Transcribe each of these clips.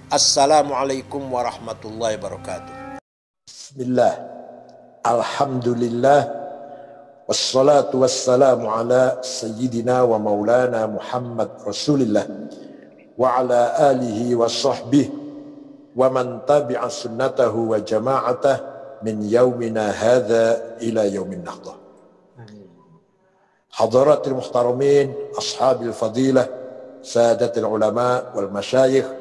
Assalamualaikum warahmatullahi wabarakatuh. Bismillah, alhamdulillah, wassalatu wassalamu ala sayyidina wa maulana Muhammad Rasulillah wa ala alihi wa sahbihi wa man tabi'a sunnatahu wa jama'atah min yaumina hadha ila yaumin nahdah. Hadaratil muhtaramin, ashabil fadilah, sadatil ulama wal masyayikh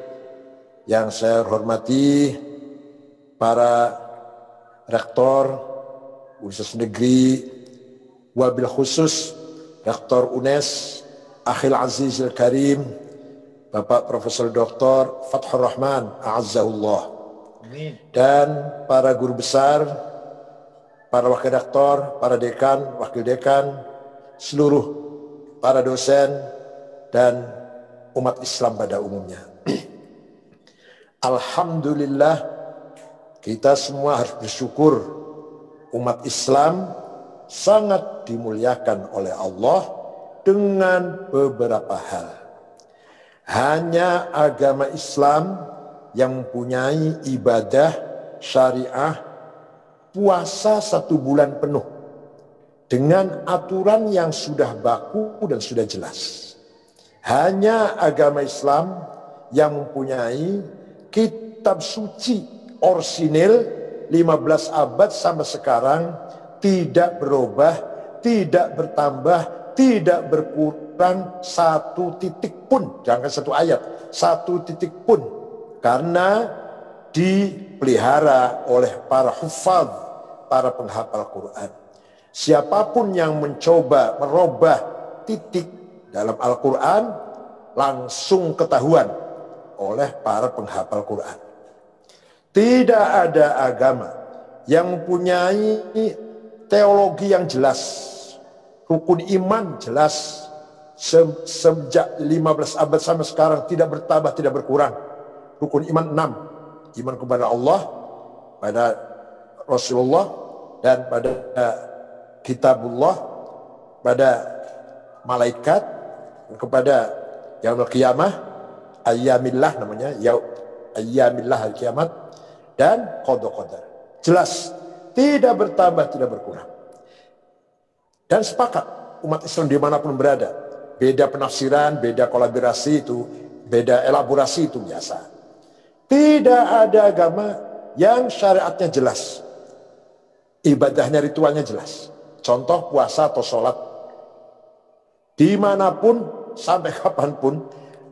yang saya hormati, para rektor Universitas Negeri, wabil khusus Rektor UNES Akhil Azizil Karim, Bapak Profesor Dr. Fathur Rahman A'azzahullah. Amin. Dan para guru besar, para wakil rektor, para dekan, wakil dekan, seluruh para dosen dan umat Islam pada umumnya. Alhamdulillah, kita semua harus bersyukur umat Islam sangat dimuliakan oleh Allah dengan beberapa hal. Hanya agama Islam yang mempunyai ibadah syariah puasa 1 bulan penuh dengan aturan yang sudah baku dan sudah jelas. Hanya agama Islam yang mempunyai kitab suci orsinil 15 abad sampai sekarang tidak berubah, tidak bertambah, tidak berkurang 1 titik pun, jangan 1 ayat, 1 titik pun, karena dipelihara oleh para hufadz, para penghafal Quran. Siapapun yang mencoba merubah titik dalam Al-Quran langsung ketahuan oleh para penghafal Quran. Tidak ada agama yang mempunyai teologi yang jelas, rukun iman jelas, sejak 15 abad sampai sekarang tidak bertambah, tidak berkurang. Rukun iman 6, iman kepada Allah, pada Rasulullah, dan pada kitabullah, pada malaikat, kepada yaumul qiyamah, ayyamillah namanya, ayyamillah hari kiamat, dan qada. Jelas, tidak bertambah, tidak berkurang. Dan sepakat umat Islam dimanapun berada, beda penafsiran, beda kolaborasi itu, beda elaborasi itu biasa. Tidak ada agama yang syariatnya jelas, ibadahnya, ritualnya jelas. Contoh puasa atau sholat, dimanapun sampai kapanpun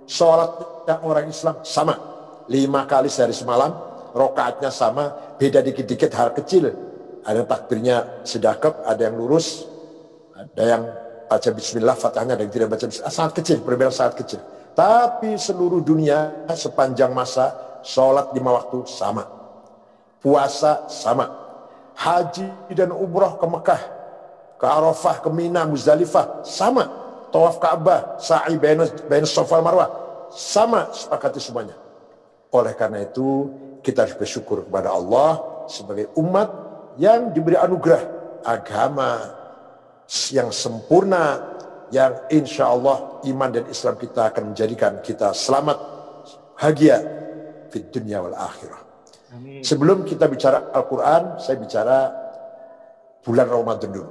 sholatnya orang Islam sama, 5 kali sehari semalam, rokaatnya sama, beda dikit-dikit hal kecil. Ada yang takbirnya sedekap, ada yang lurus, ada yang baca bismillah, fatihahnya, ada yang tidak baca bismillah. Sangat kecil, perbedaan sangat kecil. Tapi seluruh dunia sepanjang masa sholat 5 waktu sama, puasa sama, haji dan umroh ke Mekah, ke Arafah, ke Mina, Muzdalifah sama, tawaf Ka'bah, sa'i baina Safa wal Marwah sama, sepakati semuanya. Oleh karena itu kita harus bersyukur kepada Allah sebagai umat yang diberi anugerah agama yang sempurna, yang insya Allah iman dan Islam kita akan menjadikan kita selamat, bahagia di dunia wal akhirah. Amin. Sebelum kita bicara Al-Quran, saya bicara bulan Ramadan dulu.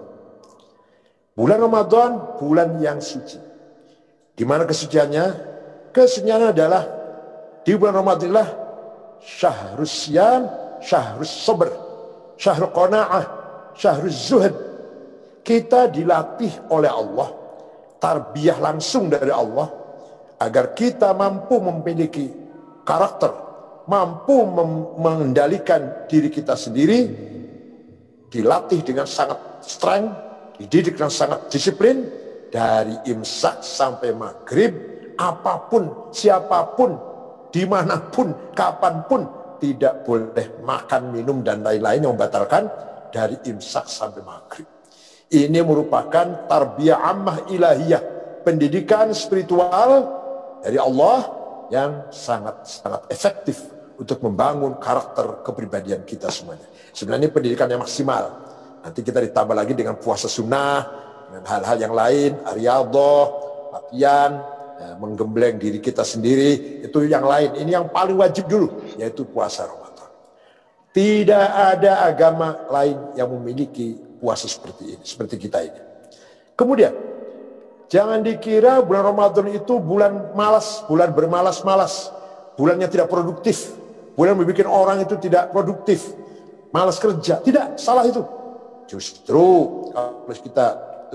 Bulan Ramadan, bulan yang suci. Di mana kesuciannya? Kesuciannya adalah di bulan Ramadan lah syahrus siyam, syahrus sabr, syahrul qanaah, syahrus zuhud. Kita dilatih oleh Allah, tarbiyah langsung dari Allah, agar kita mampu memiliki karakter, mampu mengendalikan diri kita sendiri, dilatih dengan sangat strength, dididik dengan sangat disiplin, dari imsak sampai maghrib, apapun, siapapun, dimanapun, kapanpun, tidak boleh makan, minum, dan lain-lain yang membatalkan dari imsak sampai maghrib. Ini merupakan tarbiyah ammah ilahiyah, pendidikan spiritual dari Allah yang sangat-sangat efektif untuk membangun karakter kepribadian kita semuanya. Sebenarnya pendidikan yang maksimal. Nanti kita ditambah lagi dengan puasa sunnah, dengan hal-hal yang lain, riyadhah, latihan, menggembleng diri kita sendiri, itu yang lain. Ini yang paling wajib dulu, yaitu puasa Ramadan. Tidak ada agama lain yang memiliki puasa seperti ini, seperti kita ini. Kemudian, jangan dikira bulan Ramadan itu bulan malas, bulan bermalas-malas, bulan yang tidak produktif, bulan membuat orang itu tidak produktif, malas kerja. Tidak, salah itu. Justru kalau kita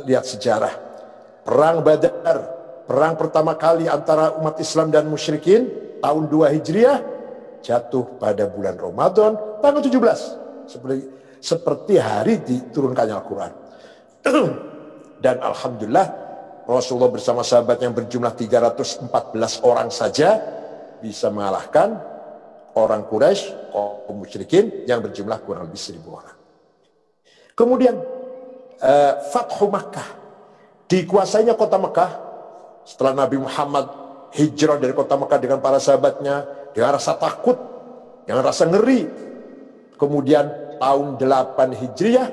lihat sejarah perang Badar, perang pertama kali antara umat Islam dan musyrikin tahun 2 Hijriah, jatuh pada bulan Ramadan tanggal 17, seperti hari diturunkannya Al-Quran. Dan alhamdulillah Rasulullah bersama sahabat yang berjumlah 314 orang saja bisa mengalahkan orang Quraisy, kaum musyrikin yang berjumlah kurang lebih 1000 orang. Kemudian Fathu Makkah, dikuasainya kota Mekah setelah Nabi Muhammad hijrah dari kota Mekah dengan para sahabatnya dengan rasa takut, dengan rasa ngeri. Kemudian tahun 8 Hijriah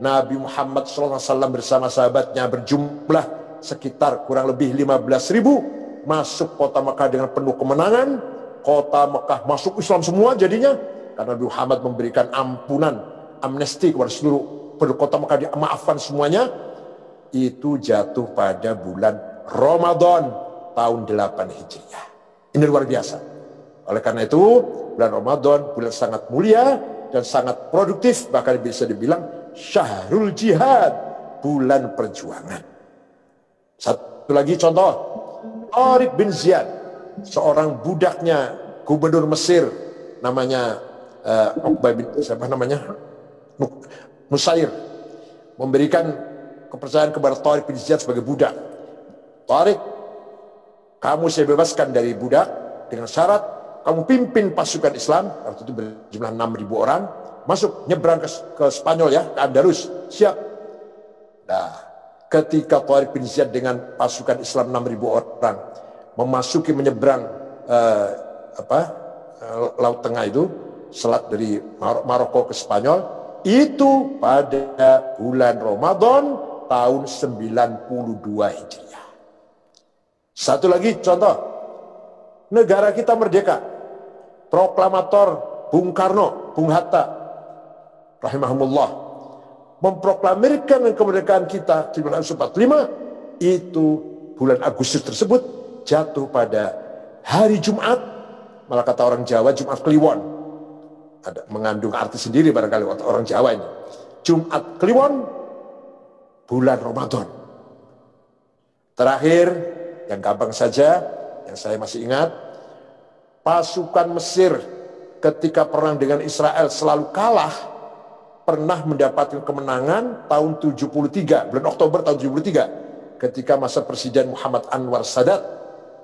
Nabi Muhammad SAW bersama sahabatnya berjumlah sekitar kurang lebih 15.000 masuk kota Mekah dengan penuh kemenangan. Kota Mekah masuk Islam semua jadinya, karena Nabi Muhammad memberikan ampunan, amnesti kepada seluruh penduduk kota Mekah, dimaafkan semuanya. Itu jatuh pada bulan Ramadan tahun 8 Hijriah. Ini luar biasa. Oleh karena itu bulan Ramadan bulan sangat mulia dan sangat produktif, bahkan bisa dibilang syahrul jihad, bulan perjuangan. Satu lagi contoh, Tariq bin Ziyad, seorang budaknya gubernur Mesir namanya Nusair, memberikan kepercayaan kepada Tariq bin Ziyad sebagai budak. Tariq, kamu saya bebaskan dari budak dengan syarat kamu pimpin pasukan Islam, waktu itu berjumlah 6.000 orang, masuk nyebrang ke Spanyol ya, ke Andalus. Siap. Nah, ketika Tariq bin Ziyad dengan pasukan Islam 6.000 orang memasuki menyeberang Laut Tengah itu, selat dari Maroko ke Spanyol, itu pada bulan Ramadan tahun 92 Hijriah. Satu lagi contoh, negara kita merdeka. Proklamator Bung Karno, Bung Hatta rahimahumullah memproklamirkan kemerdekaan kita 1945, itu bulan Agustus tersebut jatuh pada hari Jumat, malah kata orang Jawa Jumat Kliwon, ada mengandung arti sendiri barangkali orang Jawa ini. Jumat Kliwon, bulan Ramadan. Terakhir, yang gampang saja, yang saya masih ingat, pasukan Mesir ketika perang dengan Israel selalu kalah, pernah mendapatkan kemenangan tahun 73, bulan Oktober tahun 73, ketika masa Presiden Muhammad Anwar Sadat.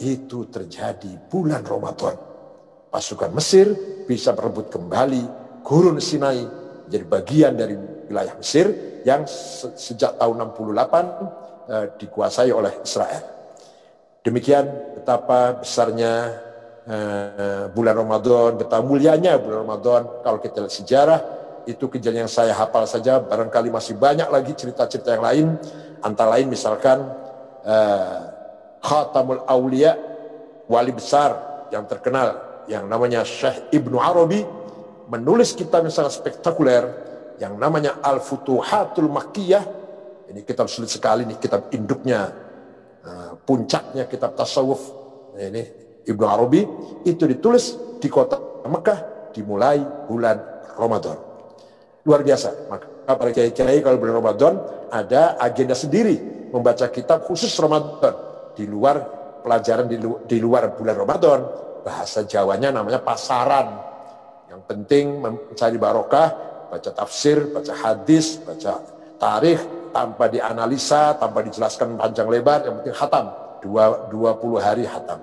Itu terjadi bulan Ramadan. Pasukan Mesir bisa merebut kembali Gurun Sinai, menjadi bagian dari wilayah Mesir yang sejak tahun 68 dikuasai oleh Israel. Demikian betapa besarnya bulan Ramadan, betapa mulianya bulan Ramadan. Kalau kita lihat sejarah, itu kejadian yang saya hafal saja, barangkali masih banyak lagi cerita-cerita yang lain. Antara lain misalkan Khatamul Aulia, wali besar yang terkenal yang namanya Syekh Ibnu Arabi, menulis kitab yang sangat spektakuler yang namanya Al-Futuhatul Makkiyah. Ini kitab sulit sekali, nih kitab induknya, puncaknya kitab tasawuf. Ini Ibnu Arabi, itu ditulis di kota Mekah dimulai bulan Ramadan. Luar biasa. Maka para kiai-kiai kalau bulan Ramadan ada agenda sendiri, membaca kitab khusus Ramadan. Di luar pelajaran di luar bulan Ramadan, bahasa Jawanya namanya pasaran. Yang penting mencari barokah, baca tafsir, baca hadis, baca tarikh, tanpa dianalisa, tanpa dijelaskan panjang lebar, yang penting khatam. 20 hari khatam.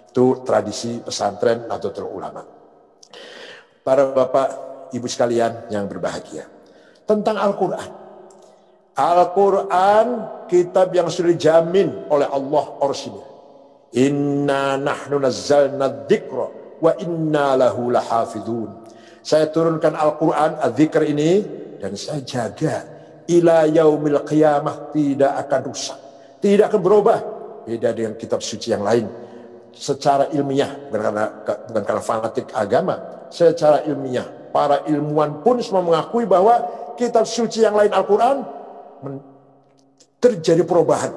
Itu tradisi pesantren Nahdlatul Ulama. Para bapak, ibu sekalian yang berbahagia, tentang Al-Quran. Al-Quran kitab yang sudah dijamin oleh Allah Rasulullah. Inna nahnu nazzalna dzikra wa inna lahu lahafidun. Saya turunkan Al-Quran, az-zikr ini, dan saya jaga ila yaumil qiyamah, tidak akan rusak, tidak akan berubah beda dengan kitab suci yang lain. Secara ilmiah, bukan karena fanatik agama, secara ilmiah, para ilmuwan pun semua mengakui bahwa kitab suci yang lain Al-Quran terjadi perubahan.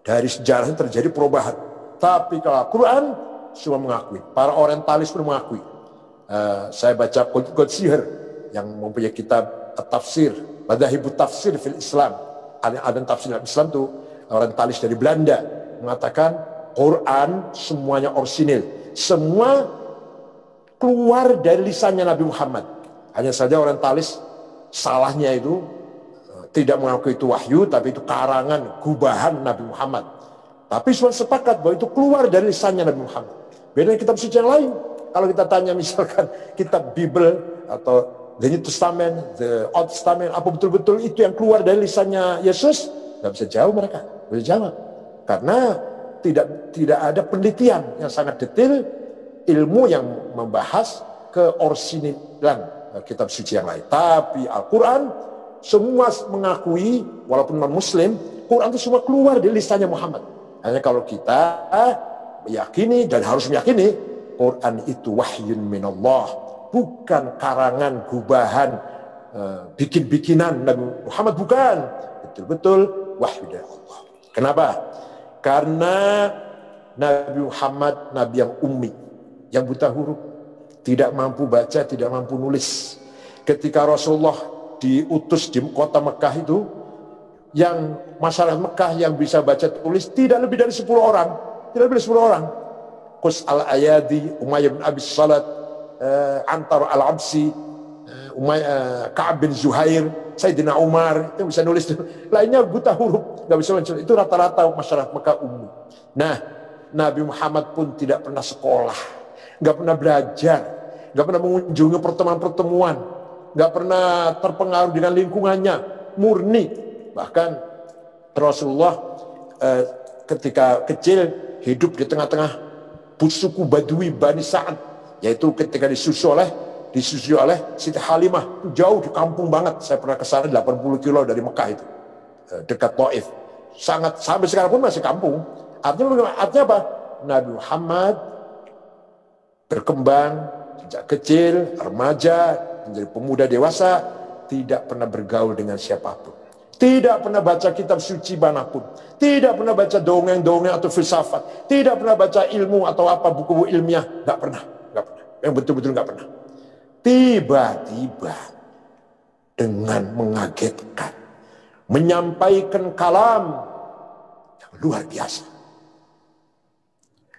Dari sejarah terjadi perubahan. Tapi kalau Al-Quran semua mengakui, para orientalis pun mengakui. Saya baca Qudsiher yang mempunyai kitab tafsir, Madahibut Tafsir fil Islam. Ada tafsir Islam itu orientalis dari Belanda mengatakan Quran semuanya orisinil, semua keluar dari lisannya Nabi Muhammad. Hanya saja orientalis salahnya itu tidak mengaku itu wahyu, tapi itu karangan, gubahan Nabi Muhammad. Tapi semua sepakat bahwa itu keluar dari lisannya Nabi Muhammad. Beda dengan kitab suci yang lain. Kalau kita tanya misalkan kitab Bible atau The New Testament, The Old Testament, apa betul-betul itu yang keluar dari lisannya Yesus? Nggak bisa jawab mereka, nggak bisa jawab. Karena tidak ada penelitian yang sangat detail, ilmu yang membahas keorisinalan kitab suci yang lain. Tapi Al-Quran semua mengakui, walaupun non-Muslim, Quran itu semua keluar dari lisannya Muhammad. Hanya kalau kita meyakini dan harus meyakini Quran itu wahyun minallah, bukan karangan gubahan bikin-bikinan Nabi Muhammad, bukan, betul-betul wahyu dari Allah. Kenapa? Karena Nabi Muhammad nabi yang ummi, yang buta huruf, tidak mampu baca, tidak mampu nulis. Ketika Rasulullah diutus di kota Mekah itu, yang masyarakat Mekah yang bisa baca tulis tidak lebih dari 10 orang, tidak lebih dari 10 orang. Qus al-Ayadi, Umayyah bin Abi Salat, Antar al-Absi, Ka'ab bin Zuhair, Sayyidina Umar, itu bisa nulis. Lainnya buta huruf, nggak bisa menulis. Itu rata-rata masyarakat Mekah umum. Nah, Nabi Muhammad pun tidak pernah sekolah, nggak pernah belajar, nggak pernah mengunjungi pertemuan-pertemuan, nggak pernah terpengaruh dengan lingkungannya, murni. Bahkan Rasulullah ketika kecil hidup di tengah-tengah suku Badui Bani Sa'ad, yaitu ketika disusui oleh Siti Halimah, jauh di kampung banget. Saya pernah ke sana 80 kilo dari Mekah itu, dekat Taif. Sangat, sampai sekarang pun masih kampung. Artinya apa? Nabi Muhammad berkembang sejak kecil, remaja, menjadi pemuda dewasa, tidak pernah bergaul dengan siapapun. Tidak pernah baca kitab suci manapun. Tidak pernah baca dongeng-dongeng atau filsafat. Tidak pernah baca ilmu atau apa buku-buku ilmiah. Nggak pernah. Yang betul-betul nggak pernah. Tiba-tiba dengan mengagetkan, menyampaikan kalam yang luar biasa.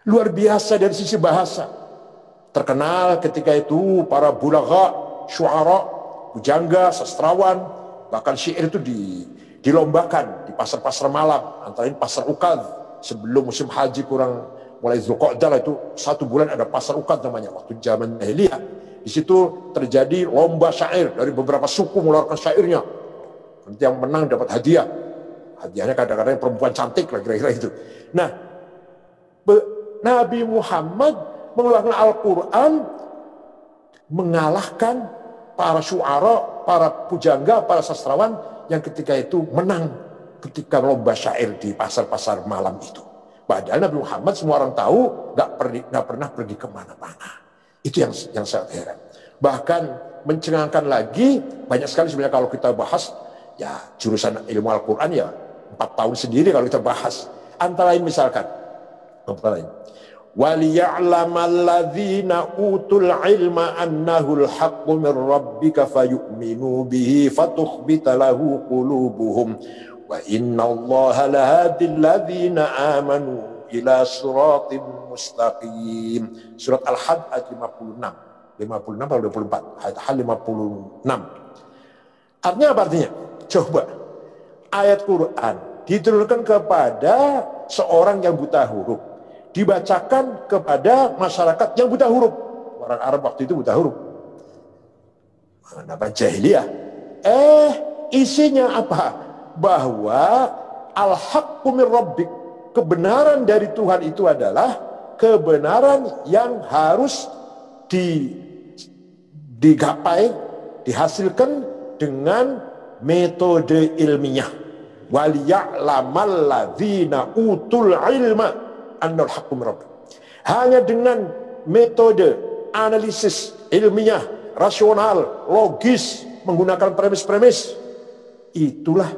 Luar biasa dari sisi bahasa. Terkenal ketika itu para bulagha, syuara, pujangga, sastrawan, bahkan syair itu dilombakan di pasar-pasar malam, antara lain pasar Ukad. Sebelum musim haji kurang mulai Zulqa'dah itu 1 bulan ada pasar Ukad namanya, waktu zaman jahiliyah. Di situ terjadi lomba syair dari beberapa suku mengeluarkan syairnya. Nanti yang menang dapat hadiah. Hadiahnya kadang-kadang perempuan cantik lah, kira-kira itu. Nah, Nabi Muhammad mengeluarkan Al-Quran mengalahkan para syuara, para pujangga, para sastrawan yang ketika itu menang ketika lomba syair di pasar-pasar malam itu. Padahal Nabi Muhammad semua orang tahu nggak pernah pergi kemana-mana. Itu yang saya heran. Bahkan mencengangkan lagi, banyak sekali sebenarnya kalau kita bahas ya jurusan ilmu Al-Quran ya 4 tahun sendiri kalau kita bahas. Antara lain misalkan, وَلِيَعْلَمَ الَّذِينَ أُوتُوا الْعِلْمَ أَنَّهُ الْحَقُّ مِنْ رَبِّكَ فَيُؤْمِنُوا بِهِ فَتُخْبِتَ لَهُ قُلُوبُهُمْ وَإِنَّ اللَّهَ لَهَادِي الَّذِينَ آمَنُوا إِلَى صِرَاطٍ مُسْتَقِيمٍ. Surat Al-Had ayat 56 atau 24, ayat 56. Artinya apa artinya? Coba, ayat Quran diturunkan kepada seorang yang buta huruf, dibacakan kepada masyarakat yang buta huruf. Orang Arab waktu itu buta huruf. Nama jahiliyah. Isinya apa? Bahwa al-haqqu min rabbik, kebenaran dari Tuhan itu adalah kebenaran yang harus digapai, dihasilkan dengan metode ilmiah. waliya'lamal ladzina utul ilma annal haqqu min rabbik. Hanya dengan metode analisis ilmiah, rasional, logis, menggunakan premis-premis, itulah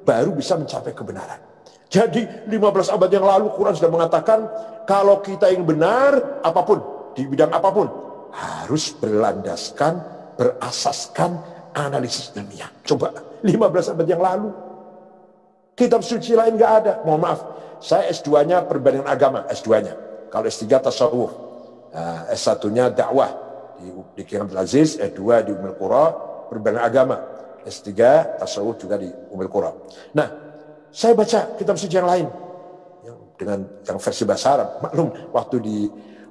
baru bisa mencapai kebenaran. Jadi 15 abad yang lalu Quran sudah mengatakan kalau kita ingin benar apapun, di bidang apapun, harus berlandaskan, berasaskan analisis ilmiah. Coba 15 abad yang lalu kitab suci lain nggak ada. Mohon maaf, saya S2-nya perbandingan agama, S2-nya. Kalau S3 tasawuf, S1-nya dakwah di Kiai Abdul Aziz, S2 di Ummul Qura perbandingan agama, S3 tasawuf juga di Ummul Qura. Nah, saya baca kitab suci yang lain yang versi bahasa Arab. Maklum,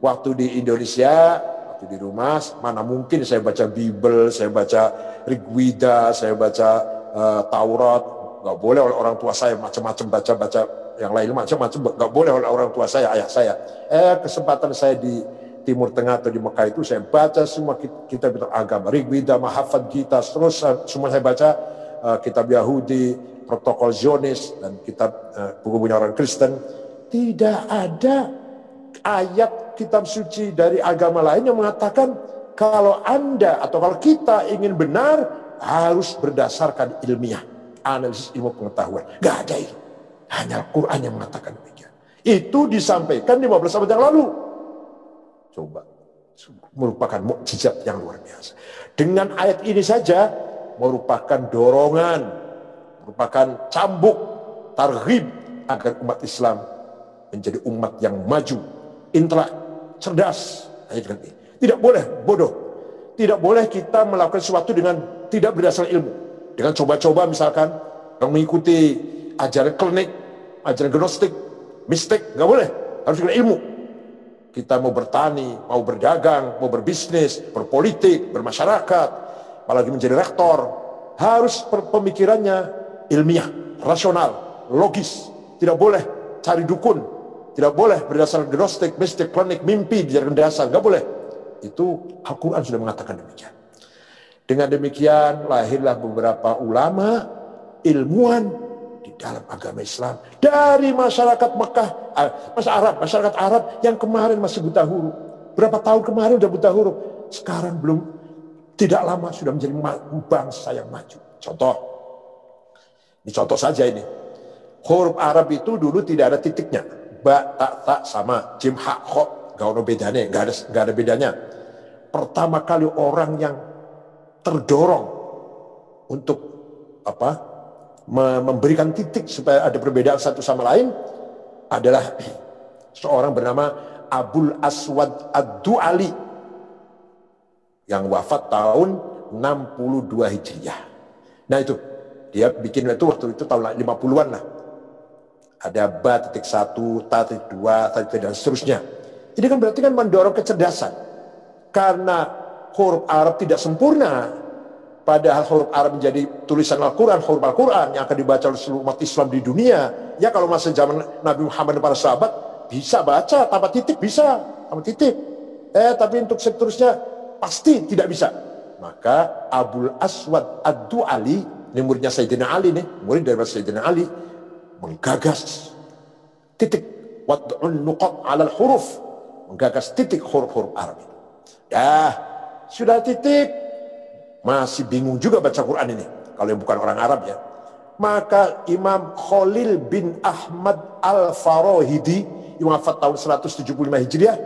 waktu di Indonesia, waktu di rumah, mana mungkin saya baca Bible, saya baca Rigwida, saya baca Taurat. Nggak boleh oleh orang tua saya macam-macam baca yang lain macam-macam, nggak boleh oleh orang tua saya, ayah saya. Kesempatan saya di Timur Tengah atau di Mekah itu saya baca semua kitab agama, Rigwida, Mahafad Gita, terus semua saya baca kitab Yahudi, protokol Zionis, dan kitab buku-buku orang Kristen. Tidak ada ayat kitab suci dari agama lain yang mengatakan kalau Anda atau kalau kita ingin benar harus berdasarkan ilmiah, analisis ilmu pengetahuan. Gak ada itu. Hanya Al-Quran yang mengatakan demikian. Itu disampaikan 15 abad yang lalu. Coba, merupakan mukjizat yang luar biasa. Dengan ayat ini saja merupakan dorongan, merupakan cambuk, targhib agar umat Islam menjadi umat yang maju, intelek, cerdas. Tidak boleh bodoh. Tidak boleh kita melakukan sesuatu dengan tidak berdasarkan ilmu. Dengan coba-coba misalkan mengikuti ajaran klinik, ajaran gnostik, mistik, nggak boleh. Harus dengan ilmu. Kita mau bertani, mau berdagang, mau berbisnis, berpolitik, bermasyarakat, apalagi menjadi rektor, harus pemikirannya ilmiah, rasional, logis. Tidak boleh cari dukun, tidak boleh berdasarkan gnostik, mistik, klinik, mimpi, dijadikan dasar, nggak boleh. Itu Al-Quran sudah mengatakan demikian. Dengan demikian lahirlah beberapa ulama, ilmuwan di dalam agama Islam dari masyarakat Mekah, masyarakat Arab yang kemarin masih buta huruf. Berapa tahun kemarin udah buta huruf, sekarang belum, tidak lama sudah menjadi bangsa yang maju. Ini contoh saja ini. Huruf Arab itu dulu tidak ada titiknya, ba, ta sama, jim, ha, kho, gak ada bedanya, nggak ada bedanya. Pertama kali orang yang terdorong untuk memberikan titik supaya ada perbedaan satu sama lain adalah seorang bernama Abul Aswad Ad-Du'ali yang wafat tahun 62 Hijriah. Nah itu dia bikin itu waktu itu tahun 50-an lah. Ada ba titik 1, ta titik 2, ta titik dan seterusnya. Ini kan berarti kan mendorong kecerdasan. Karena huruf Arab tidak sempurna, padahal huruf Arab menjadi tulisan Al-Quran, huruf Al-Quran yang akan dibaca oleh seluruh umat Islam di dunia. Ya kalau masa zaman Nabi Muhammad dan para sahabat bisa baca tanpa titik, bisa tanpa titik. Tapi untuk seterusnya pasti tidak bisa. Maka Abul Aswad Ad-Du'ali, ini muridnya Sayyidina Ali nih, murid dari Sayyidina Ali, menggagas titik wad'un nuqat 'alal huruf, menggagas titik huruf-huruf Arab itu. Sudah titik, masih bingung juga baca Quran ini kalau yang bukan orang Arab ya. Maka Imam Khalil bin Ahmad Al-Farahidi yang wafat tahun 175 Hijriah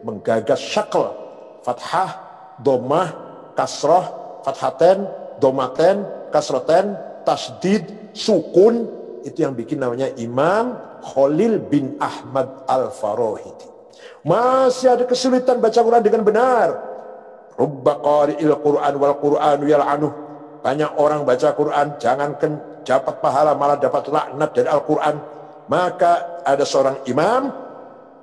menggagas syakl, fathah, dhammah, kasrah, fathaten, dhammaten, kasraten, tasdid, sukun. Itu yang bikin namanya Imam Khalil bin Ahmad Al-Farahidi. Masih ada kesulitan baca Quran dengan benar. Rubba qari'il Quran wal Qur'anu yal'anuh. Banyak orang baca Quran, jangankan dapat pahala malah dapat laknat dari Al-Quran. Maka ada seorang imam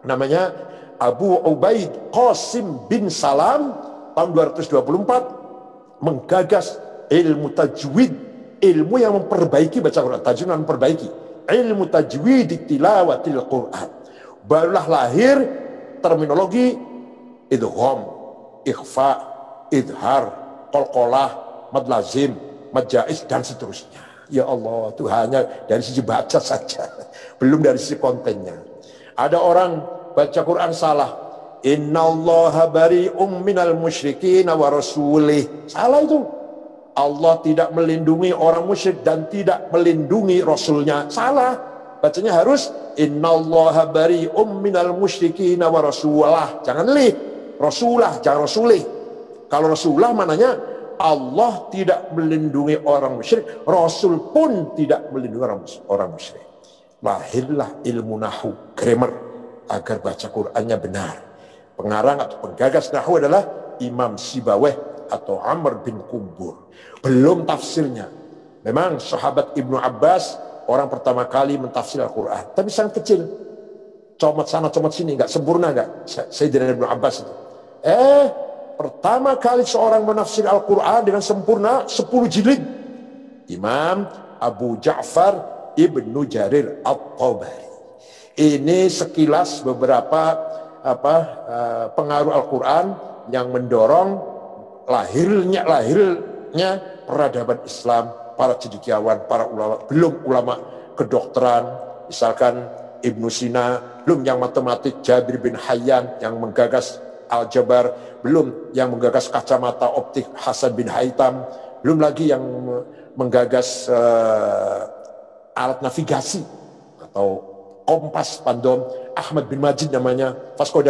namanya Abu Ubaid Qasim bin Salam tahun 224 menggagas ilmu tajwid, ilmu yang memperbaiki baca Quran, tajwid yang memperbaiki, ilmu tajwid tilawatil Quran. Barulah lahir terminologi idgham, ikhfa, idhar, qalqalah, mad lazim, mad jaiz dan seterusnya. Ya Allah, itu hanya dari sisi baca saja, belum dari sisi kontennya. Ada orang baca Quran salah. Innallaha bari'um minal musyrikin wa rasulih. Salah itu. Allah tidak melindungi orang musyrik dan tidak melindungi Rasulnya. Salah. Bacanya harus innallaha bari'um minal musyrikin wa rasulah. Jangan li. Rasulah, jangan rasulih. Kalau rasulah mananya Allah tidak melindungi orang musyrik, Rasul pun tidak melindungi orang musyrik. Lahirlah ilmu nahu, grammar, agar baca Qur'annya benar. Pengarang atau penggagas nahu adalah Imam Sibaweh atau Amr bin Kumbur. Belum tafsirnya. Memang sahabat Ibnu Abbas orang pertama kali mentafsir Al-Quran, tapi sangat kecil. Comot sana, comot sini, nggak sempurna nggak? Sayyidina Ibnu Abbas itu. Pertama kali seorang menafsir Al-Quran dengan sempurna 10 jilid. Imam Abu Ja'far Ibnu Jarir At-Tabari. Ini sekilas beberapa pengaruh Al-Quran yang mendorong lahirnya peradaban Islam, para cendekiawan, para ulama, belum ulama kedokteran, misalkan Ibnu Sina, belum yang matematik Jabir bin Hayyan yang menggagas aljabar, belum yang menggagas kacamata optik Hasan bin Haitam, belum lagi yang menggagas alat navigasi atau kompas pandom Ahmad bin Majid namanya. Vasco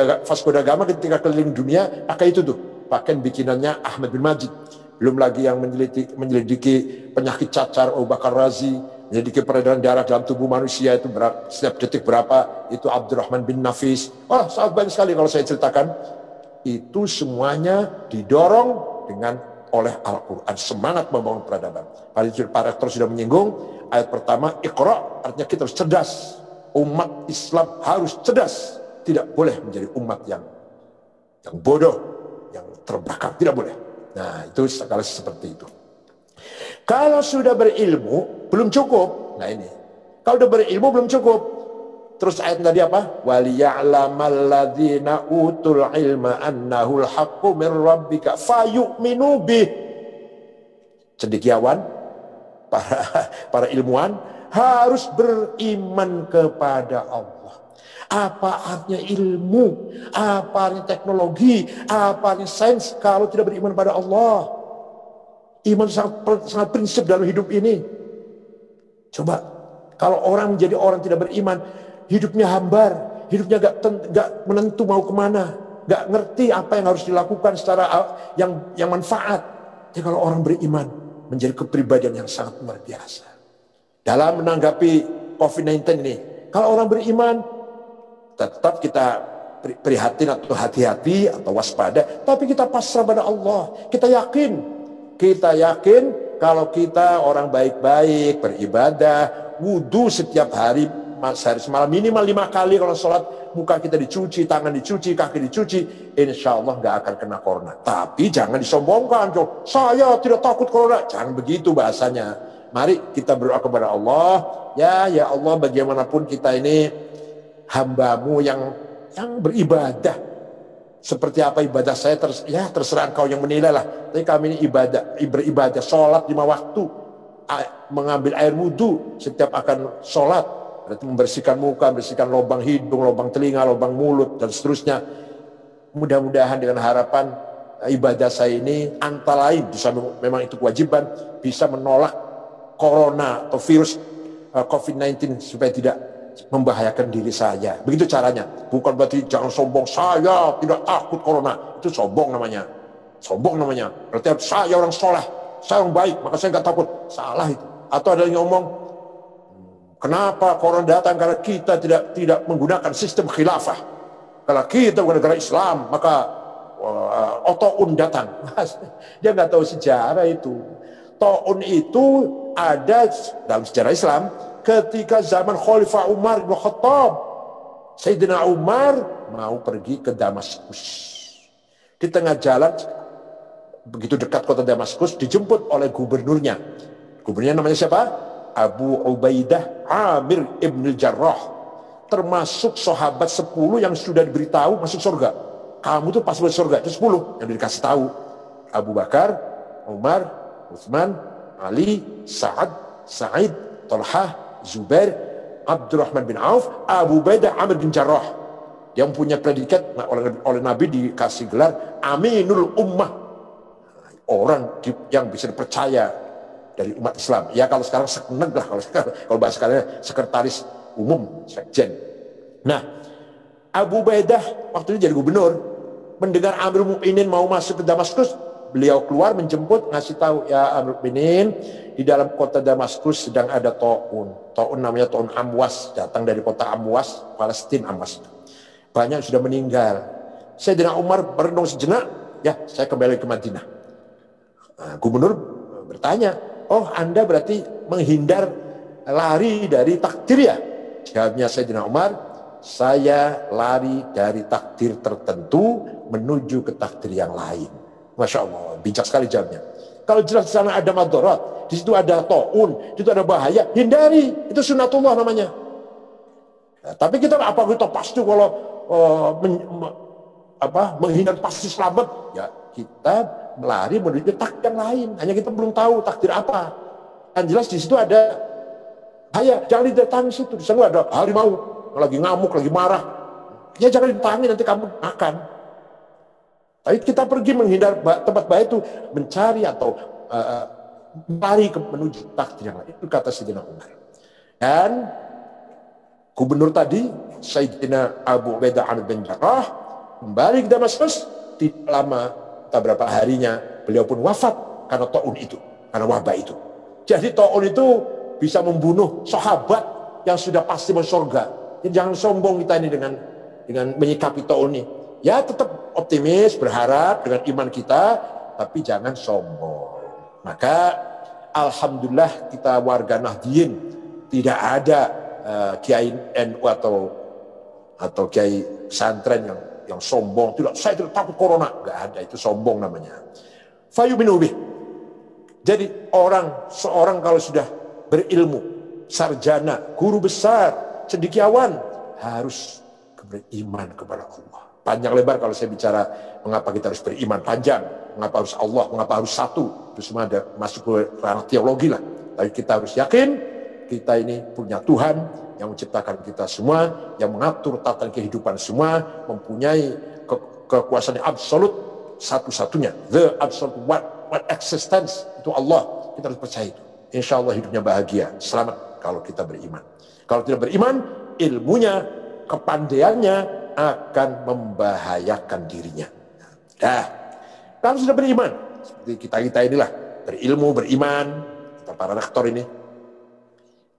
da Gama ketika keliling dunia pakai itu tuh, pakai bikinannya Ahmad bin Majid. Belum lagi yang menyelidiki penyakit cacar Abu Bakar Razi, menyelidiki peredaran darah dalam tubuh manusia itu setiap detik berapa, itu Abdurrahman bin Nafis. Sangat banyak sekali kalau saya ceritakan. Itu semuanya didorong oleh Al-Quran, semangat membangun peradaban. Para rektor sudah menyinggung ayat pertama, Iqra, artinya kita harus cerdas. Umat Islam harus cerdas, tidak boleh menjadi umat yang bodoh, yang terbelakang, tidak boleh. Nah, itu sekali seperti itu. Kalau sudah berilmu belum cukup. Nah ini, kalau sudah berilmu belum cukup. Terus ayat tadi apa? Waliya'lamal ladzina utul ilma annahul haqqu mir rabbika fayu'minu bih. Cendekiawan, para ilmuwan harus beriman kepada Allah. Apa artinya ilmu? Apa artinya teknologi? Apa artinya sains kalau tidak beriman pada Allah? Iman sangat prinsip dalam hidup ini. Coba, kalau orang menjadi orang tidak beriman, hidupnya hambar, hidupnya gak menentu mau kemana, gak ngerti apa yang harus dilakukan secara yang manfaat. Jadi kalau orang beriman menjadi kepribadian yang sangat luar biasa. Dalam menanggapi COVID-19 ini, kalau orang beriman tetap kita prihatin atau hati-hati atau waspada, tapi kita pasrah pada Allah. Kita yakin kalau kita orang baik-baik, beribadah, wudhu setiap hari, sehari semalam minimal 5 kali, kalau sholat muka kita dicuci, tangan dicuci, kaki dicuci, insya Allah nggak akan kena corona. Tapi jangan disombongkan, saya tidak takut corona, jangan begitu bahasanya. Mari kita berdoa kepada Allah, ya Allah, bagaimanapun kita ini hambamu yang beribadah. Seperti apa ibadah saya, terserah engkau yang menilai lah. Tapi kami ini beribadah, sholat 5 waktu, mengambil air wudhu setiap akan sholat, berarti membersihkan muka, membersihkan lubang hidung, lubang telinga, lubang mulut, dan seterusnya. Mudah-mudahan dengan harapan ibadah saya ini antara lain, bisa memang itu kewajiban, bisa menolak corona atau virus COVID-19 supaya tidak membahayakan diri saya. Begitu caranya. Bukan berarti jangan sombong, saya tidak takut corona. Itu sombong namanya. Sombong namanya. Berarti saya orang soleh, saya orang baik, maka saya nggak takut. Salah itu. Atau ada yang ngomong, kenapa corona datang? Karena kita tidak menggunakan sistem khilafah. Kalau kita bukan negara Islam, maka Ta'un datang. Dia nggak tahu sejarah itu. Ta'un itu ada dalam sejarah Islam ketika zaman Khalifah Umar bin Khattab. Sayyidina Umar mau pergi ke Damaskus. Di tengah jalan, begitu dekat kota Damaskus, dijemput oleh gubernurnya. Gubernurnya namanya siapa? Abu Ubaidah Amir ibn Jarrah. Termasuk sahabat 10 yang sudah diberitahu masuk surga. Kamu tuh pas masuk surga, itu 10 yang dikasih tahu. Abu Bakar, Umar, Utsman, Ali, Sa'ad, Sa'id, Talhah, Zubair, Abdurrahman bin Auf, Abu Ubaidah, Amir bin Jarrah. Yang punya predikat oleh Nabi dikasih gelar Aminul Ummah, orang yang bisa dipercaya dari umat Islam. Ya kalau sekarang sekneg lah, kalau bahasa sekarang sekretaris umum, sekjen. Nah, Abu Ubaidah waktu itu jadi gubernur, mendengar Amirul Mukminin mau masuk ke Damaskus, beliau keluar menjemput, ngasih tahu, ya Amirul Mukminin, di dalam kota Damaskus sedang ada taun. Taun namanya taun Amwas, datang dari kota Amwas, Palestina Amwas. Banyak sudah meninggal. Sayyidina Umar merenung sejenak, ya saya kembali ke Madinah. Nah, gubernur bertanya, oh Anda berarti menghindar, lari dari takdir ya? Jawabnya Sayyidina Umar, saya lari dari takdir tertentu menuju ke takdir yang lain. Masya Allah, bijak sekali jawabnya. Kalau jelas di sana ada madarat, di situ ada taun, di situ ada bahaya, hindari. Itu sunatullah namanya. Nah, tapi kita pasti kalau menghindar pasti selamat, ya kita melari menuju takdir yang lain. Hanya kita belum tahu takdir apa. Yang jelas di situ ada bahaya, jangan didatangi situ. Di sana ada harimau lagi ngamuk, lagi marah, ya jangan didatangi, nanti kamu makan. Tapi kita pergi menghindar tempat bahaya itu, mencari atau lari menuju takdir yang lain. Itu kata Sayyidina Umar. Dan gubernur tadi, Sayyidina Abu Ubaidah Amir bin Jarrah, kembali ke Damaskus. Tidak lama, tak berapa harinya, beliau pun wafat karena taun itu, karena wabah itu. Jadi taun itu bisa membunuh sahabat yang sudah pasti masuk surga. Jadi jangan sombong kita ini dengan menyikapi taun ini. Ya tetap optimis, berharap dengan iman kita, tapi jangan sombong. Maka alhamdulillah kita warga Nahdliyin tidak ada kiai NU atau kiai pesantren yang sombong. Tidak, saya tidak takut corona, nggak ada, itu sombong namanya. Fayuminu bih. Jadi seorang kalau sudah berilmu, sarjana, guru besar, cendekiawan, harus beriman kepada Allah. Panjang lebar kalau saya bicara mengapa kita harus beriman, panjang. Mengapa harus Allah, mengapa harus satu. Itu semua ada masuk ke ranah teologi lah. Tapi kita harus yakin kita ini punya Tuhan yang menciptakan kita semua, yang mengatur tata kehidupan semua, mempunyai kekuasaan yang absolut satu-satunya. The absolute what existence, itu Allah. Kita harus percaya itu. Insya Allah hidupnya bahagia, selamat kalau kita beriman. Kalau tidak beriman, ilmunya, kepandaiannya akan membahayakan dirinya. Nah, kalau sudah beriman, seperti kita inilah, berilmu, beriman, kita para rektor ini,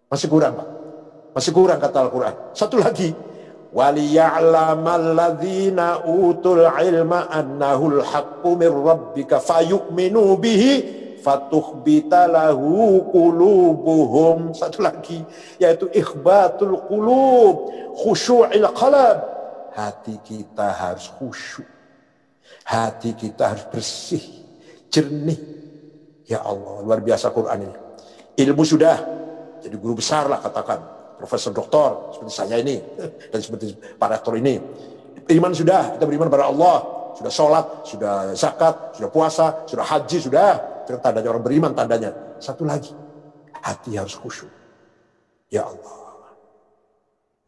masih kurang Pak. Masih kurang kata Al-Quran. Satu lagi, وَلِيَعْلَمَ utul ilma annahul haqqu min rabbika fayu'minu bihi fatukhbita lahu qulubuhum. Satu lagi, yaitu ikhbatul qulub, khusyu'il qalb. Hati kita harus khusyuk, hati kita harus bersih, jernih. Ya Allah, luar biasa Quran ini. Ilmu sudah, jadi guru besar lah katakan, profesor doktor seperti saya ini dan seperti para rektor ini. Iman sudah, kita beriman pada Allah, sudah sholat, sudah zakat, sudah puasa, sudah haji, sudah. Itu tandanya orang beriman, tandanya. Satu lagi, hati harus khusyuk. Ya Allah.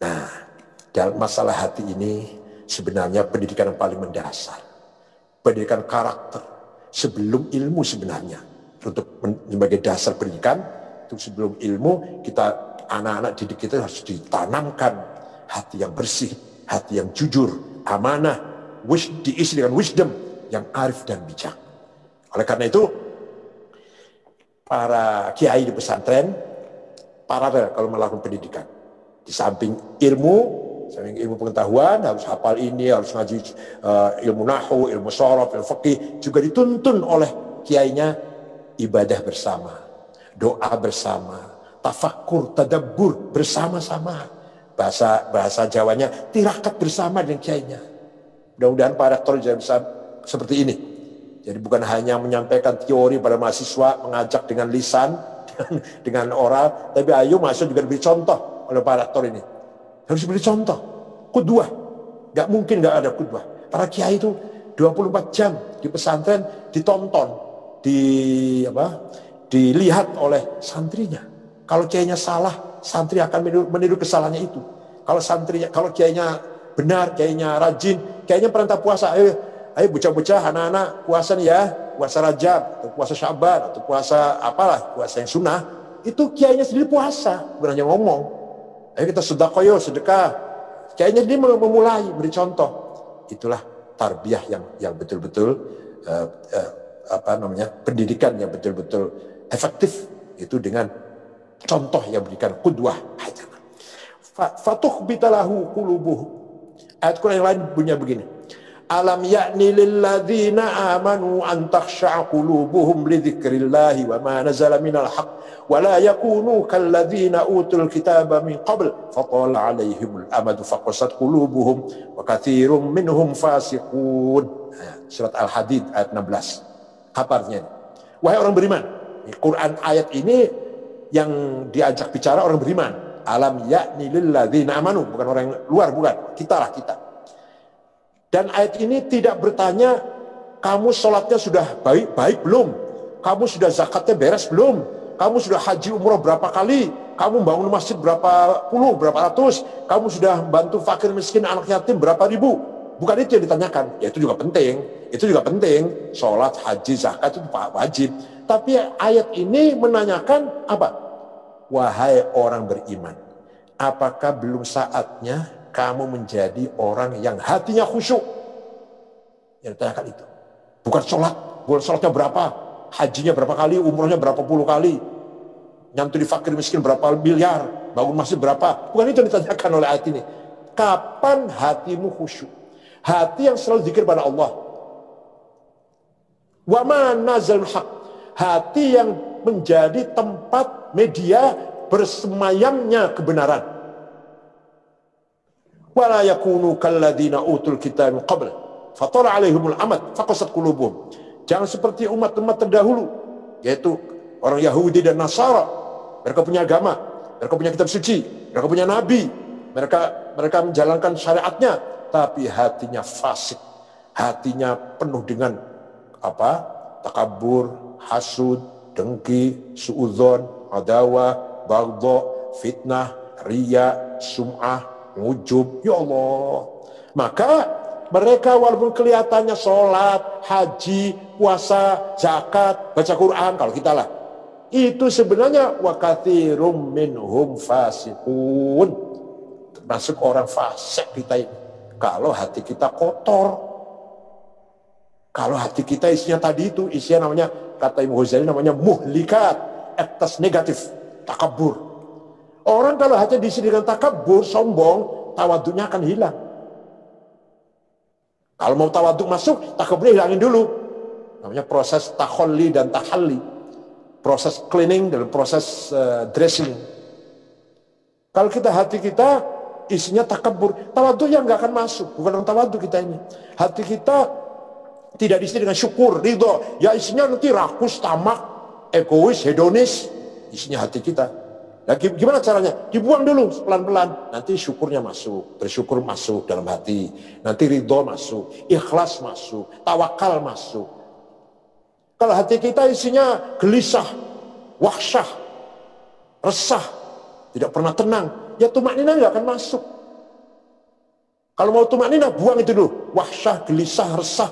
Nah, dalam masalah hati ini sebenarnya pendidikan yang paling mendasar, pendidikan karakter sebelum ilmu sebenarnya. Untuk sebagai dasar pendidikan, untuk sebelum ilmu, kita anak-anak didik kita harus ditanamkan hati yang bersih, hati yang jujur, amanah, diisi dengan wisdom yang arif dan bijak. Oleh karena itu, para kiai di pesantren paralel kalau melakukan pendidikan. Di samping ilmu pengetahuan, harus hafal ini, harus ngaji ilmu nahwu, ilmu shorof, ilmu fikih, juga dituntun oleh kiainya ibadah bersama, doa bersama, tafakkur, tadabbur bersama-sama. Bahasa Jawanya tirakat bersama dengan kiainya. Mudah-mudahan para rektor bisa seperti ini. Jadi bukan hanya menyampaikan teori pada mahasiswa, mengajak dengan lisan, dengan oral, tapi ayo mahasiswa juga diberi contoh oleh para rektor ini. Harus beri contoh, qudwah. Gak mungkin gak ada qudwah. Para kiai itu 24 jam di pesantren ditonton, dilihat oleh santrinya. Kalau kiainya salah, santri akan meniru kesalahannya itu. Kalau kiainya benar, kiainya rajin, kiainya perintah puasa, ayo bocah-bocah, anak-anak puasa nih ya, puasa Rajab, atau puasa Syaban, atau puasa apalah, puasa yang sunnah, itu kiainya sendiri puasa, bukan hanya ngomong. Ayo kita sedekah. Kiainya sendiri memulai, beri contoh. Itulah tarbiyah yang betul-betul pendidikan yang betul-betul efektif, itu dengan contoh yang berikan qudwah hasanah. Fatukhbitalahu qulubuhum. Ayat Quran yang lain bunyinya begini. Alam ya'ni lilladzina amanu an takhsha'a qulubuhum li dzikrillahi wa ma nazala minal haqq wa la yakunu kalladzina utul kitaba min qabl fatala 'alaihimul amadu faqasat qulubuhum wa katsirum minhum fasiqun. Surat Al-Hadid ayat 16. Apa artinya? Wahai orang beriman. Quran ayat ini yang diajak bicara orang beriman. Alam ya'ni lilladzina amanu, bukan orang yang luar, bukan. Kita. Dan ayat ini tidak bertanya kamu sholatnya sudah baik belum, kamu sudah zakatnya beres belum, kamu sudah haji umroh berapa kali, kamu bangun masjid berapa puluh, berapa ratus, kamu sudah bantu fakir miskin anak yatim berapa ribu. Bukan itu yang ditanyakan. Ya itu juga penting, sholat, haji, zakat itu wajib. Tapi ayat ini menanyakan apa? Wahai orang beriman, apakah belum saatnya kamu menjadi orang yang hatinya khusyuk? Yang ditanyakan itu. Bukan sholatnya berapa, hajinya berapa kali, umrohnya berapa puluh kali, nyantuni fakir miskin berapa miliar, bangun masjid berapa. Bukan itu yang ditanyakan oleh ayat ini. Kapan hatimu khusyuk? Hati yang selalu zikir pada Allah. Wa ma nazal haq. Hati yang menjadi tempat media bersemayamnya kebenaran. Wala yakunu kalladzina utul kitab min qabl fatala alaihimul amad faqasat qulubuhum. Jangan seperti umat-umat terdahulu, yaitu orang Yahudi dan Nasara. Mereka punya agama, mereka punya kitab suci, mereka punya nabi, mereka menjalankan syariatnya, tapi hatinya fasik, hatinya penuh dengan takabur, hasud, dengki, suudzon, adawah, baghdha, fitnah, riya, sum'ah, ngujub. Ya Allah. Maka mereka walaupun kelihatannya sholat, haji, puasa, zakat, baca Quran, kalau kita lah, itu sebenarnya wa katsirum minhum fasiqun, termasuk orang fasik kita ini. Kalau hati kita kotor, kalau hati kita isinya tadi itu, isinya namanya, kata Imam Ghazali namanya muhlikat, ektas negatif, takabur. Orang kalau hati diisi dengan takabur, sombong, tawaduknya akan hilang. Kalau mau tawaduk masuk, takaburnya hilangin dulu. Namanya proses takholli dan tahalli, proses cleaning dan proses dressing. Kalau hati kita isinya takabur, tawaduknya nggak akan masuk. Bukan orang tawaduk kita ini. Hati kita tidak diisi dengan syukur, ridho. Ya isinya nanti rakus, tamak, egois, hedonis. Isinya hati kita. Nah, gimana caranya? Dibuang dulu pelan-pelan. Nanti syukurnya masuk, bersyukur masuk dalam hati. Nanti ridho masuk, ikhlas masuk, tawakal masuk. Kalau hati kita isinya gelisah, wahsyah, resah, tidak pernah tenang, ya tumakninah nggak akan masuk. Kalau mau tumakninah, buang itu dulu. Wahsyah, gelisah, resah,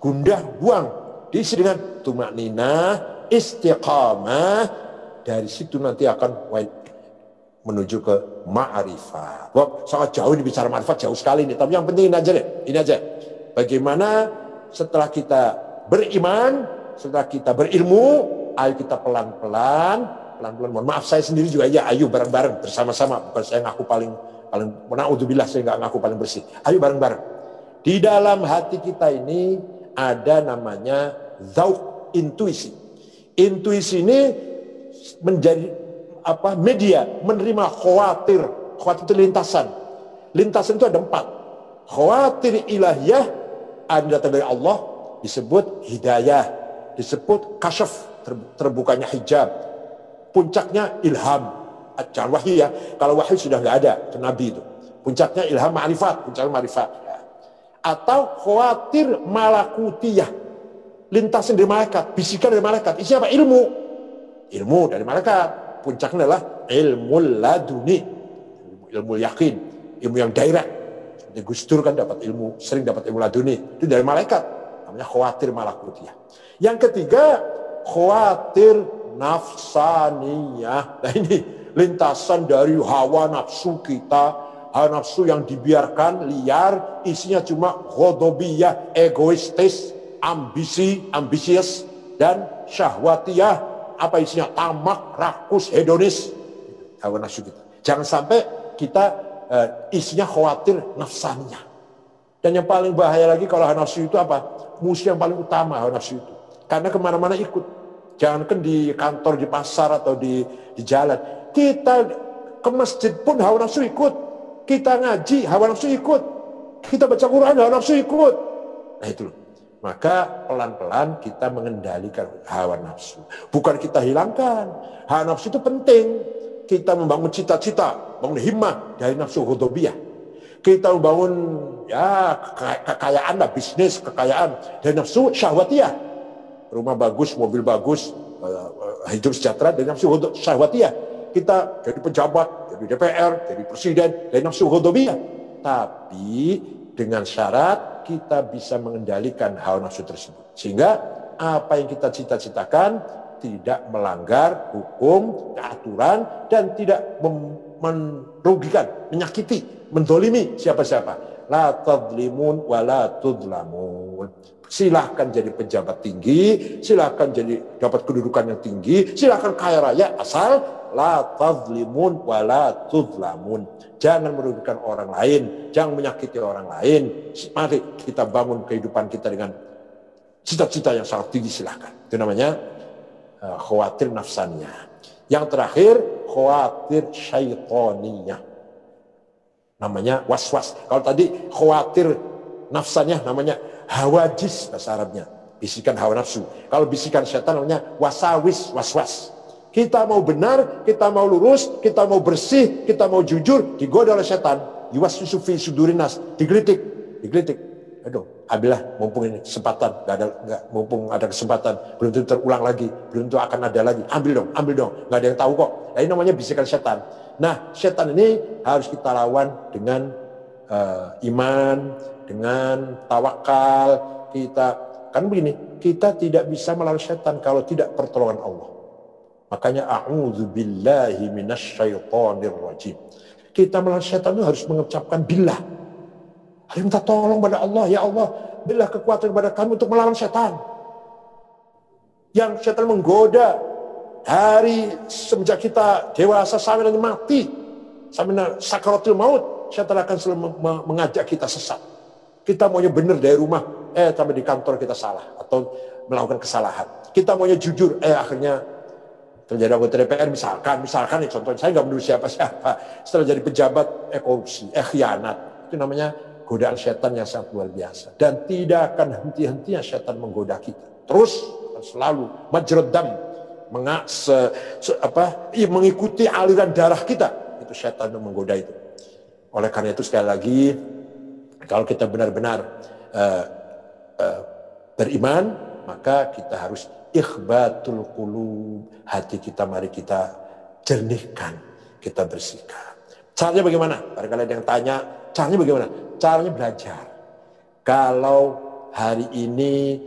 gundah, buang. Diisi dengan tumakninah, istiqamah. Dari situ nanti akan menuju ke ma'rifat. Wah, sangat jauh ini bicara ma'rifat, jauh sekali ini. Tapi yang penting ini aja deh. Ini aja. Bagaimana setelah kita beriman, setelah kita berilmu, ayo kita pelan-pelan. Mohon maaf, saya sendiri juga ya, ayo bareng-bareng bersama-sama. Bukan saya ngaku paling na'udzubillah, saya nggak ngaku paling bersih. Ayo bareng-bareng. Di dalam hati kita ini ada namanya zauq, intuisi. Intuisi ini menjadi media menerima khawatir itu lintasan itu ada 4. Khawatir ilahiyah ada datang dari Allah, disebut hidayah, disebut kasyaf, terbukanya hijab, puncaknya ilham, jangan wahyu ya, kalau wahyu sudah nggak ada, itu nabi itu, puncaknya ilham ma'rifat, puncaknya ma'rifat. Atau khawatir malakutiyah, lintasan dari malaikat, bisikan dari malaikat, isinya apa? Ilmu dari malaikat. puncaknya adalah ilmu laduni, ilmu yakin, ilmu yang direct. Seperti Gus Dur kan sering dapat ilmu laduni, itu dari malaikat, namanya khawatir malakutiyah. Yang ketiga, khawatir nafsaniyah. Nah ini lintasan dari hawa nafsu kita, hawa nafsu yang dibiarkan liar, isinya cuma ghadabiyah, egoistis, ambisius, dan syahwatiyah. Apa isinya? Tamak, rakus, hedonis, hawa nafsu kita. Jangan sampai kita isinya khawatir nafsaniyah. Dan yang paling bahaya lagi kalau hawa nafsu itu apa? Musuh yang paling utama hawa nafsu itu. Karena kemana-mana ikut. Jangankan di kantor, di pasar, atau di jalan. Kita ke masjid pun hawa nafsu ikut. Kita ngaji, hawa nafsu ikut. Kita baca Quran, hawa nafsu ikut. Nah itu loh. Maka pelan-pelan kita mengendalikan hawa nafsu. Bukan kita hilangkan. Hawa nafsu itu penting. Kita membangun cita-cita, bangun himmah dari nafsu ghadabiyah. Kita membangun kekayaan lah, bisnis, kekayaan dari nafsu syahwatiyah. Rumah bagus, mobil bagus, hidup sejahtera dari nafsu syahwatiyah. Kita jadi pejabat, jadi DPR, jadi presiden dari nafsu ghadabiyah. Tapi dengan syarat kita bisa mengendalikan hawa nafsu tersebut. Sehingga apa yang kita cita-citakan tidak melanggar hukum, aturan, dan tidak merugikan, menyakiti, mendolimi siapa-siapa. La tadlimun wa la tudlamun. Silahkan jadi pejabat tinggi, silahkan jadi dapat kedudukan yang tinggi, silahkan kaya raya, asal la tadlimun wa la tudlamun. Jangan merugikan orang lain, jangan menyakiti orang lain. Mari kita bangun kehidupan kita dengan cita-cita yang sangat tinggi, silahkan. Itu namanya khawatir nafsaniyah. Yang terakhir, khawatir syaitaniyah. Namanya waswas. Kalau tadi khawatir nafsaniyah namanya hawajis bahasa Arabnya, bisikan hawa nafsu. Kalau bisikan setan namanya wasawis, waswas. Kita mau benar, kita mau lurus, kita mau bersih, kita mau jujur, digoda oleh setan. Yuwaswisu fi sudurinas, digelitik. Aduh, ambillah mumpung ini kesempatan, mumpung ada kesempatan, belum tentu terulang lagi, belum tentu akan ada lagi. Ambil dong, nggak ada yang tahu kok. Nah, ini namanya bisikan setan. Nah, setan ini harus kita lawan dengan iman, dengan tawakal. Kan begini, kita tidak bisa melawan setan kalau tidak pertolongan Allah. Makanya a'udzubillahi minasyaitonir rajim. Kita melawan setan itu harus mengucapkan billah. Harus minta tolong pada Allah, ya Allah, berilah kekuatan kepada kami untuk melawan setan. Yang setan menggoda dari semenjak kita dewasa sampai nanti mati, sampai sakaratul maut, setan akan selalu mengajak kita sesat. Kita maunya benar dari rumah, sampai di kantor kita salah atau melakukan kesalahan. Kita maunya jujur, akhirnya terjadi anggota DPR misalkan nih contohnya, saya nggak menuduh siapa-siapa. Setelah jadi pejabat, korupsi, khianat. Itu namanya godaan setan yang sangat luar biasa. Dan tidak akan henti-hentinya setan menggoda kita. Terus selalu majrodam, mengikuti aliran darah kita. Itu setan yang menggoda itu. Oleh karena itu sekali lagi, kalau kita benar-benar beriman, maka kita harus ikhbatul qulub. Hati kita mari kita jernihkan, kita bersihkan. Caranya bagaimana? Barangkali ada yang tanya, caranya bagaimana? Caranya belajar. Kalau hari ini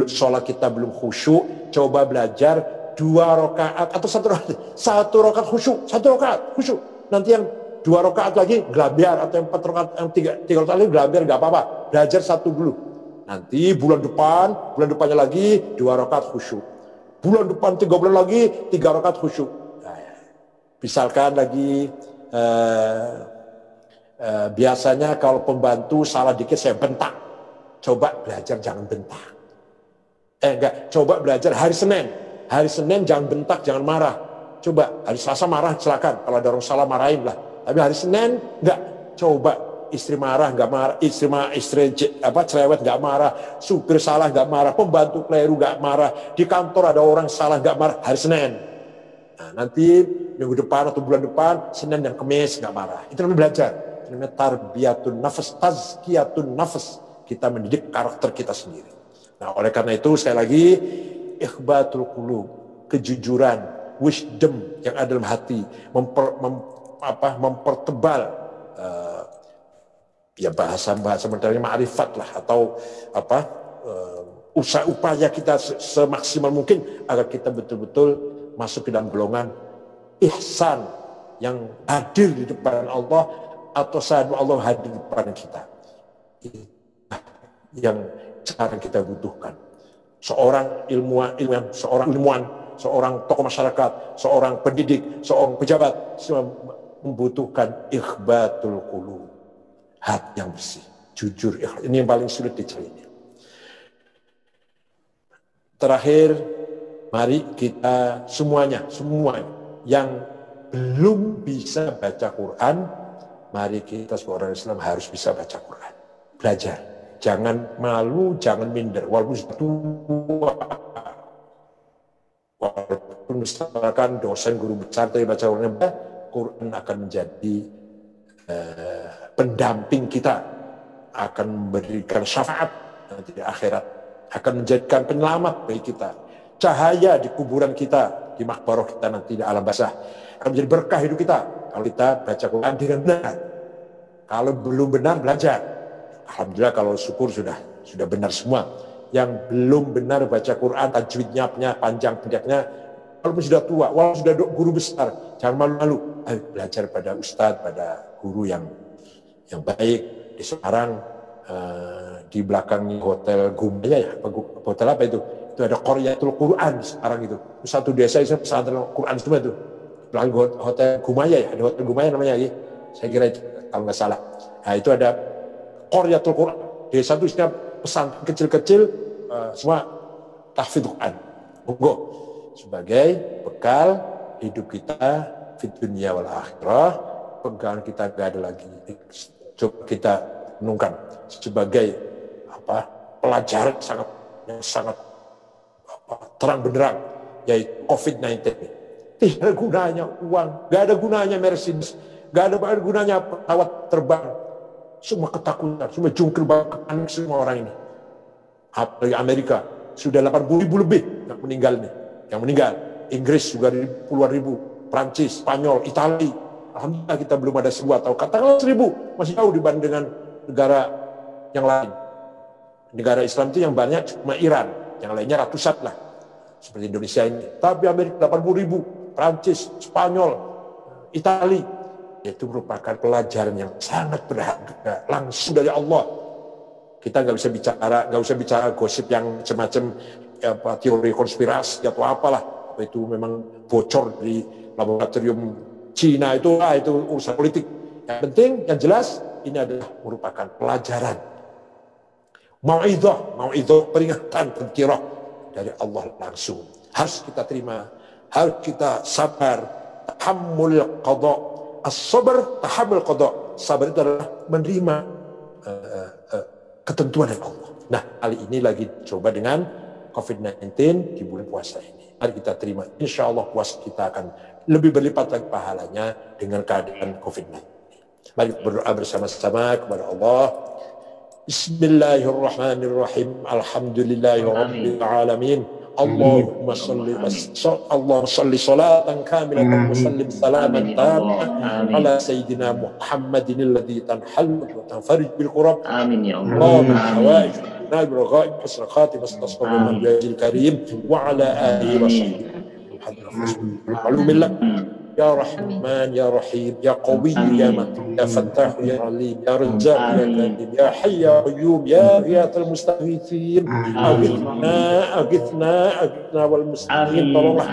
sholat kita belum khusyuk, coba belajar 2 rakaat atau 1 rakaat. 1 rakaat khusyuk, 1 rakaat khusyuk. Nanti yang 2 rakaat lagi gelabiar, atau yang 4 rakaat, yang 3 rakaat lagi gelabiar, nggak apa-apa. Belajar 1 dulu. Nanti bulan depannya lagi 2 rakaat khusyuk. Bulan depan 3 bulan lagi 3 rakaat khusyuk. Misalkan lagi biasanya kalau pembantu salah dikit saya bentak. Coba belajar jangan bentak. Coba belajar hari Senin. Hari Senin jangan bentak, jangan marah. Coba hari Selasa marah silakan. Kalau ada orang salah marahin lah. Tapi hari Senin enggak. Coba istri marah enggak marah, istri cerewet enggak marah, supir salah enggak marah, pembantu keliru enggak marah, di kantor ada orang salah enggak marah hari Senin. Nah, nanti minggu depan atau bulan depan Senin dan Kamis enggak marah. Itu namanya belajar. Namanya tarbiyatun nafas, tazkiyatun nafas. Kita mendidik karakter kita sendiri. Nah, oleh karena itu sekali lagi ikhbatul qulub, kejujuran wisdom yang ada dalam hati, mempertebal ya bahasa modernnya ma'rifat lah, atau usaha upaya kita semaksimal mungkin agar kita betul-betul masuk ke dalam golongan ihsan yang hadir di depan Allah, atau saat Allah hadir di depan kita. Yang sekarang kita butuhkan. Seorang ilmuwan, seorang tokoh masyarakat, seorang pendidik, seorang pejabat, semua membutuhkan ikhbatul qulub, hati yang bersih, jujur. Ini yang paling sulit dicari. Terakhir, mari kita semua yang belum bisa baca Quran, mari kita sebagai orang Islam harus bisa baca Quran. Belajar, jangan malu, jangan minder, walaupun sudah tua. Walaupun misalkan dosen guru besar tadi baca Quran akan menjadi pendamping kita, akan memberikan syafaat nanti di akhirat, akan menjadikan penyelamat bagi kita, cahaya di kuburan kita, di makbaroh kita nanti di alam barzakh, akan menjadi berkah hidup kita kalau kita baca Quran dengan benar. Kalau belum benar, belajar. Alhamdulillah kalau syukur sudah benar semua. Yang belum benar baca Quran, tajwidnya panjang pendeknya, walaupun sudah tua, walaupun sudah guru besar, jangan malu-malu. Ayo belajar pada ustadz, pada guru yang baik. Di Semarang, di belakang hotel Gumaya ya, hotel apa itu? Itu ada Qaryatul Quran di Semarang itu. Satu desa itu pesantren Quran semua itu. Belakang hotel Gumaya ya, ada hotel Gumaya namanya ya. Saya kira itu, kalau nggak salah. Nah itu ada Qaryatul Quran. Desa itu isinya pesantren kecil-kecil, semua tahfidz Quran. Monggo sebagai bekal hidup kita fid dunya wal akhirah. Pegangan kita nggak ada lagi. Coba kita renungkan sebagai pelajaran sangat terang benderang, yaitu COVID-19. Tidak ada gunanya uang, nggak ada gunanya Mercedes, nggak ada gunanya pesawat terbang. Semua ketakutan, semua jungkir balik semua orang ini. Apalagi Amerika sudah 80.000 lebih yang meninggal. Inggris juga puluhan ribu, Prancis, Spanyol, Italia. Alhamdulillah kita belum ada 1.000 atau katakanlah 1.000, masih jauh dibanding dengan negara yang lain. Negara Islam itu yang banyak cuma Iran, yang lainnya ratusan lah, seperti Indonesia ini. Tapi Amerika 80.000, Prancis, Spanyol, Italia. Itu merupakan pelajaran yang sangat berharga langsung dari Allah. Kita nggak usah bicara gosip yang semacam teori konspirasi atau apalah. Itu memang bocor dari laboratorium Cina itu urusan politik. Yang penting, yang jelas ini adalah merupakan pelajaran. Mau'idhah, peringatan, tadhkirah dari Allah langsung. Harus kita terima, harus kita sabar, tahammul qada. As-sabar tahammul qada. Sabar itu adalah menerima ketentuan dari Allah. Nah, kali ini lagi coba dengan COVID-19 di bulan puasa ini. Mari kita terima. Insya Allah puasa kita akan lebih berlipat lagi pahalanya dengan keadaan COVID-19. Mari berdoa bersama-sama kepada Allah. Bismillahirrahmanirrahim. Alhamdulillahirabbil alamin. Allahumma salli salatan kamilatan wa sallim salaman taman ala sayyidina Muhammadin alladhi tanhallu wa tanfarij bil qurab. Amin ya Allah. Allahumma hawaij nabil ghaib husn khatim astasqabil majil karim wa ala alihi wa sahbihi. Ya Rahman, Ya Rahim, Ya Qawi, Ya Matin, Ya Fattah, Ya Alim, Ya Razzaq, Ya Karim, Ya Hayy, Ya Qayyum, Ya Ghiyathal Mustaghithin. Aghithna wal muslimin. Tolonglah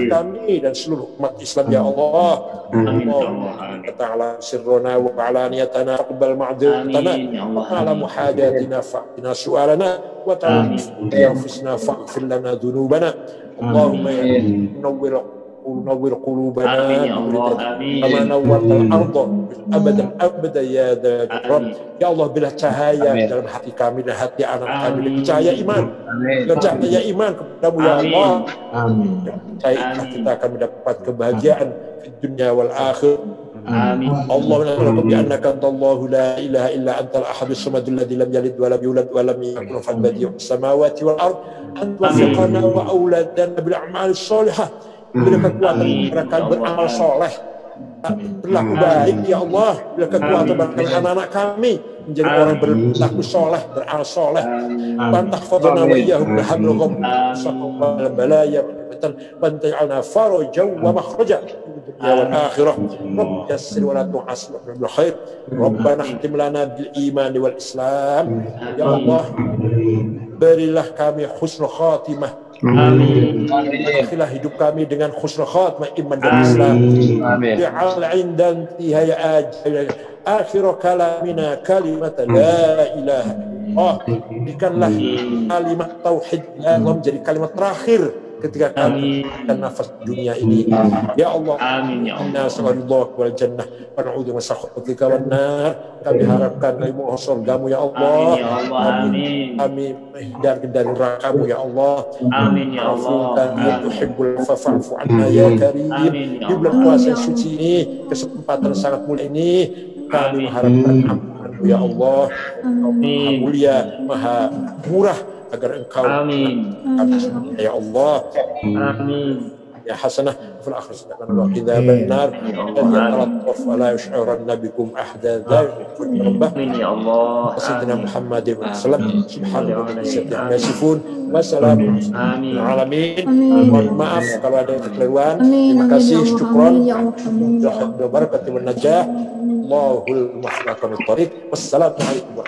kami dan seluruh umat Islam ya Allah. Allahumma ta'ala sirrana wa alaniyatana taqabbal ma'dhurana wa ta'ala muhajatina fa'tina su'alana wa ta'ala anfusna faghfir lana dhunubana. Allahumma ya نور قلوبنا كما نورت الأرض أبدا يا ذا الرب. Ya Allah, bila cahaya dalam hati kami dan hati anak kami, cahaya iman, cahaya iman kepadamu ya Allah. Cahaya kita akan mendapat kebahagiaan di dunia wal akhir. Amin. Allahumma na'lamu bi'annaka antallahu la ilaha illa antal ahadus samadul ladzi lam yalid wa lam yulad wa lam yakul lahu kufuwan ahad samawati wal ard an tuwaffiqana wa auladana bil a'malis shalihah. Beri kekuatan mereka beramal soleh, berlaku baik ya Allah. Beri kekuatan bagi anak-anak kami menjadi orang berlaku soleh, beramal soleh. Bantah fadlana wa iyyahum bihamdihim saqal balaya bantaj'alna farajan wa makhraja ya wal akhirah. Rabb yassir wa la tu'assir bil khair. Rabbana ihtim lana bil iman wal islam. Ya Allah, berilah kami husnul khatimah. Amin. Akhilah hidup kami dengan husnul khatimah iman dan Islam. Bi'al indan tihai ajal akhir kalamina kalimat la ilaha illallah. Berikanlah kalimat tauhid ya Allah menjadi kalimat terakhir ketika kami akan nafas dunia ini. Ya Allah, amin ya Allah. Nas'alullah wal jannah wa na'udzu min sakhatika wan nar. Kami harapkan ilmu surgamu ya Allah. Amin ya Allah. Amin. Kami hindarkan dari neraka-Mu ya Allah. Amin ya Allah. Ya tuhibbul fa'fu anna ya karim. Di bulan puasa suci ini, kesempatan sangat mulia ini, kami mengharapkan ampunan-Mu ya Allah. Maha mulia, maha murah, agar Engkau amin ya Allah. Amin. Ya hasanah fil akhirati wa qina bannar ya talataf wa la yush'iranna bikum ahada dzalik amin ya Allah. Sayyidina Muhammad sallallahu alaihi wasallam wassalamu amin alamin. Mohon maaf kalau ada kekeliruan. Terima kasih, syukron. Alhamdulillah barakatuh wan najah. Allahul muwaffiq. Wassalamu alaikum.